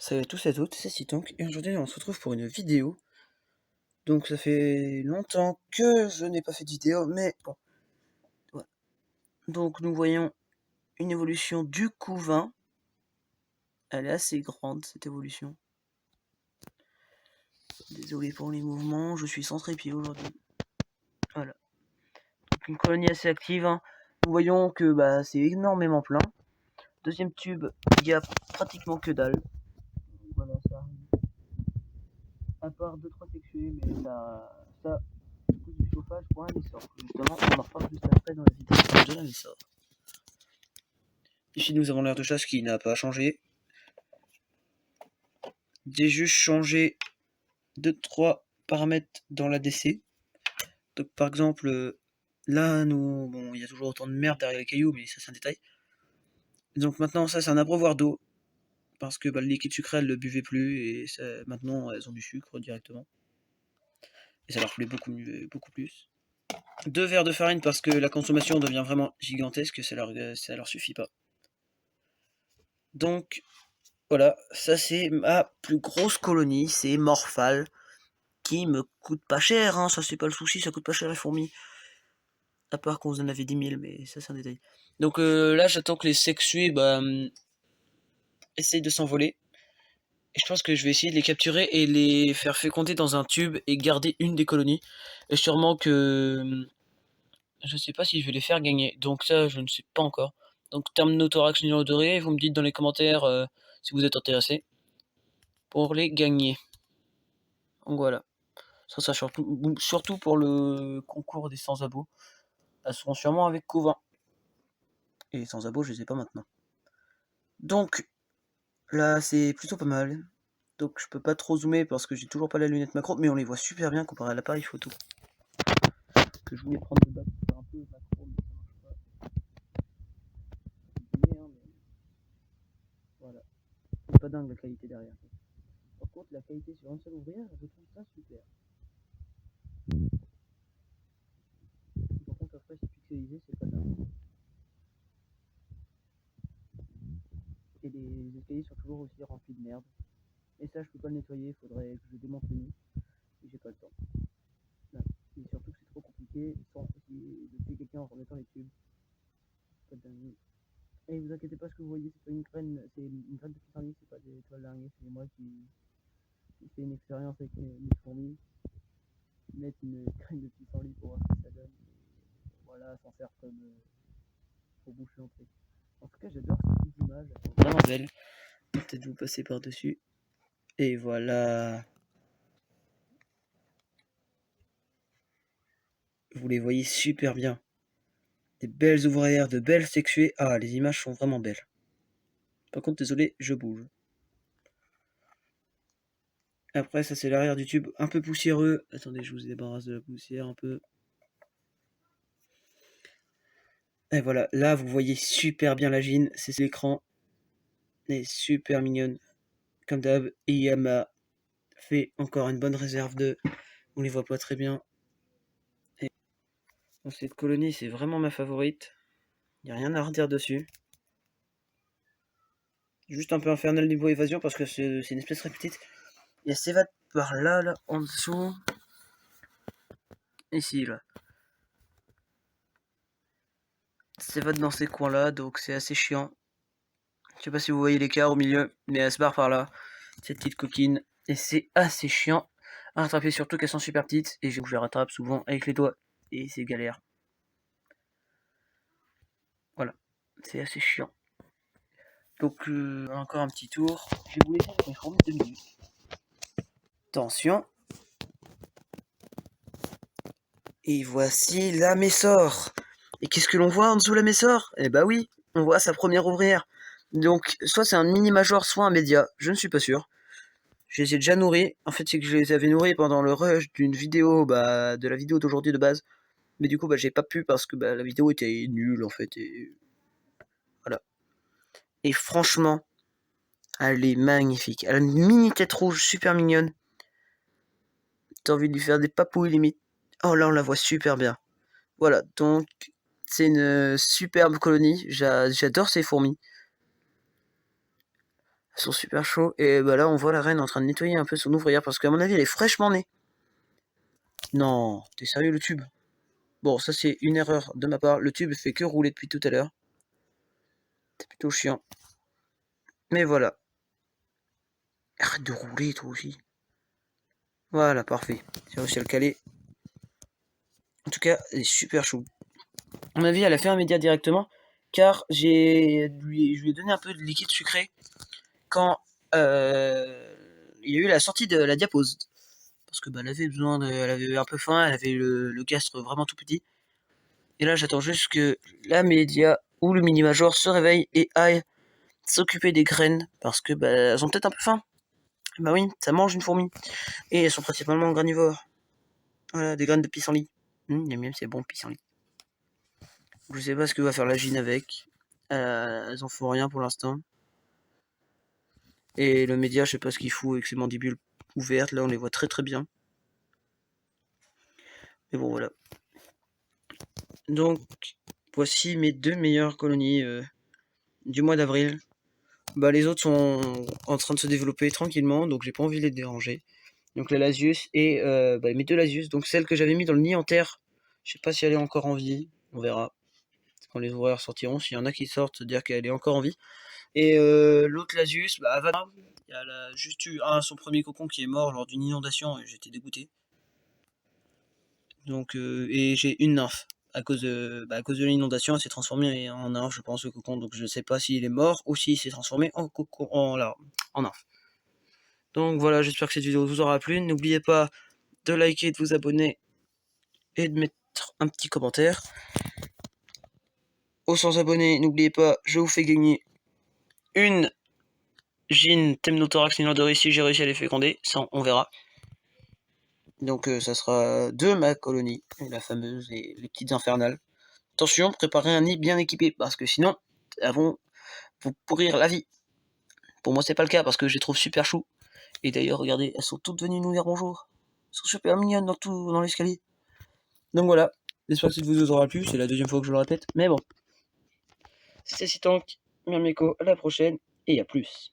Salut à tous et à toutes, c'est Citank et aujourd'hui on se retrouve pour une vidéo. Donc ça fait longtemps que je n'ai pas fait de vidéo, mais bon, voilà. Donc nous voyons une évolution du couvain. Elle est assez grande cette évolution. Désolé pour les mouvements, je suis sans trépied aujourd'hui. Voilà. Donc une colonie assez active, hein. Nous voyons que c'est énormément plein. Deuxième tube, il y a pratiquement que dalle. Voilà, ça arrive. À part 2-3 sexués, mais ça du chauffage pour un essor. Justement, on en reparle juste après dans la vidéo de l'essor. Ici, nous avons l'air de chasse qui n'a pas changé. J'ai juste changé 2-3 paramètres dans l'ADC. Donc, par exemple, là, il y a toujours autant de merde derrière les cailloux, mais ça, c'est un détail. Donc, maintenant, ça, c'est un abreuvoir d'eau. Parce que le liquide sucré, elles ne le buvaient plus. Et maintenant, elles ont du sucre directement. Et ça leur plaît beaucoup plus. 2 verres de farine parce que la consommation devient vraiment gigantesque. Ça leur suffit pas. Donc, voilà, ça c'est ma plus grosse colonie, c'est Morphal, qui me coûte pas cher, hein, ça c'est pas le souci, ça coûte pas cher les fourmis. À part qu'on vous en avait 10 000, mais ça c'est un détail. Donc là j'attends que les sexués essayent de s'envoler. Et je pense que je vais essayer de les capturer et les faire féconder dans un tube et garder une des colonies. Et sûrement que... je sais pas si je vais les faire gagner, donc ça je ne sais pas encore. Donc Thermonothorax doré, vous me dites dans les commentaires si vous êtes intéressé pour les gagner. Donc voilà. Ça sera surtout pour le concours des sans-abos. Elles seront sûrement avec Couvin. Et les sans-abos, je les ai pas maintenant. Donc, là, c'est plutôt pas mal. Donc, je peux pas trop zoomer parce que j'ai toujours pas la lunette macro, mais on les voit super bien comparé à l'appareil photo. Que je voulais prendre de bas pour faire un peu macro, mais ça marche pas. Voilà. C'est pas dingue la qualité derrière. Par contre, la qualité sur un seul ouvrière, je trouve ça super. Par contre, après, c'est pixelisé, c'est pas dingue. Et les escaliers sont toujours aussi remplis de merde. Et ça, je peux pas le nettoyer, il faudrait que je démonte le nid. Et j'ai pas le temps. Là. Et surtout que c'est trop compliqué sans essayer de tuer quelqu'un en remettant les tubes. Pas de dingue. Et vous inquiétez pas, ce que vous voyez, c'est pas une graine, c'est une graine de pissenlit, c'est pas des étoiles d'araignée, c'est moi qui fais une expérience avec mes fourmis. Mettre une graine de pissenlit pour voir ce que ça donne. Et voilà, s'en sert comme pour boucher l'entrée. En tout cas, j'adore ces petites images, elles sont vraiment belles. Peut-être vous passer par-dessus. Et voilà. Vous les voyez super bien. Des belles ouvrières, de belles sexuées. Ah, les images sont vraiment belles. Par contre, désolé, je bouge. Après, ça c'est l'arrière du tube, un peu poussiéreux. Attendez, je vous débarrasse de la poussière un peu. Et voilà, là vous voyez super bien la gine, c'est l'écran. Elle est super mignonne, comme d'hab. Et elle m'a fait encore une bonne réserve de... On les voit pas très bien. Et cette colonie, c'est vraiment ma favorite. Il n'y a rien à redire dessus. Juste un peu infernal niveau évasion parce que c'est une espèce très petite. Il y a s'évade par là, en dessous. Ici, là. S'évade dans ces coins-là, donc c'est assez chiant. Je sais pas si vous voyez l'écart au milieu, mais elle se barre par là. Cette petite coquine. Et c'est assez chiant à rattraper, surtout qu'elles sont super petites. Et je les rattrape souvent avec les doigts. Et c'est galère. Voilà. C'est assez chiant. Donc, encore un petit tour. Je vais vous laisser avec mes fourmis 2 minutes. Attention. Et voici la Messor. Et qu'est-ce que l'on voit en dessous de la Messor? Eh bah oui, on voit sa première ouvrière. Donc, soit c'est un mini-major, soit un média. Je ne suis pas sûr. Je les ai déjà nourris. En fait, c'est que je les avais nourris pendant le rush d'une vidéo, de la vidéo d'aujourd'hui de base. Mais du coup, j'ai pas pu parce que la vidéo était nulle en fait. Et voilà. Et franchement, elle est magnifique. Elle a une mini tête rouge super mignonne. T'as envie de lui faire des papouilles limite. Oh là, on la voit super bien. Voilà, donc c'est une superbe colonie. J'adore ces fourmis. Elles sont super chaudes. Et bah là, on voit la reine en train de nettoyer un peu son ouvrière parce qu'à mon avis, elle est fraîchement née. Non, t'es sérieux le tube? Bon, ça c'est une erreur de ma part. Le tube fait que rouler depuis tout à l'heure. C'est plutôt chiant. Mais voilà. Arrête de rouler toi aussi. Voilà, parfait. J'ai réussi à le caler. En tout cas, elle est super chaude. À mon avis, elle a fait un média directement. Car je lui ai donné un peu de liquide sucré quand il y a eu la sortie de la diapose. Parce que bah, elle avait un peu faim, elle avait le gastre vraiment tout petit. Et là, j'attends juste que la média ou le mini major se réveille et aille s'occuper des graines parce que bah, elles ont peut-être un peu faim. Bah oui, ça mange une fourmi. Et elles sont principalement granivores. Voilà, des graines de pissenlit. Miam, c'est bon, pissenlit. Je sais pas ce que va faire la Gine avec. Elles en font rien pour l'instant. Et le média, je sais pas ce qu'il fout avec ses mandibules ouvertes. Là, on les voit très très bien. Mais bon, voilà. Donc, voici mes 2 meilleures colonies du mois d'avril. Bah, les autres sont en train de se développer tranquillement, donc j'ai pas envie de les déranger. Donc la Lasius et mes 2 Lasius. Donc celle que j'avais mis dans le nid en terre, je sais pas si elle est encore en vie, on verra. Quand les ouvreurs sortiront, s'il y en a qui sortent, dire qu'elle est encore en vie. Et l'autre Lasius, bah, elle a juste eu son premier cocon qui est mort lors d'une inondation et j'étais dégoûté. Donc, et j'ai une nymphe. À cause de l'inondation, elle s'est transformée en nymphe, je pense, le cocon. Donc je sais pas s'il est mort ou s'il s'est transformé en cocon, en nymphe. Donc voilà, j'espère que cette vidéo vous aura plu. N'oubliez pas de liker, de vous abonner et de mettre un petit commentaire. Aux 100 abonnés, n'oubliez pas, je vous fais gagner une Gine Temnothorax Nilandori si j'ai réussi à les féconder. Ça, on verra. Donc ça sera de ma colonie, la fameuse et les petites infernales. Attention, préparez un nid bien équipé, parce que sinon, elles vont vous pourrir la vie. Pour moi, c'est pas le cas, parce que je les trouve super chou. Et d'ailleurs, regardez, elles sont toutes venues nous dire bonjour. Elles sont super mignonnes dans l'escalier. Donc voilà, j'espère que cette vidéo vous aura plu, c'est la deuxième fois que je le répète, mais bon. C'était Citank, Mirmeko, à la prochaine, et à plus.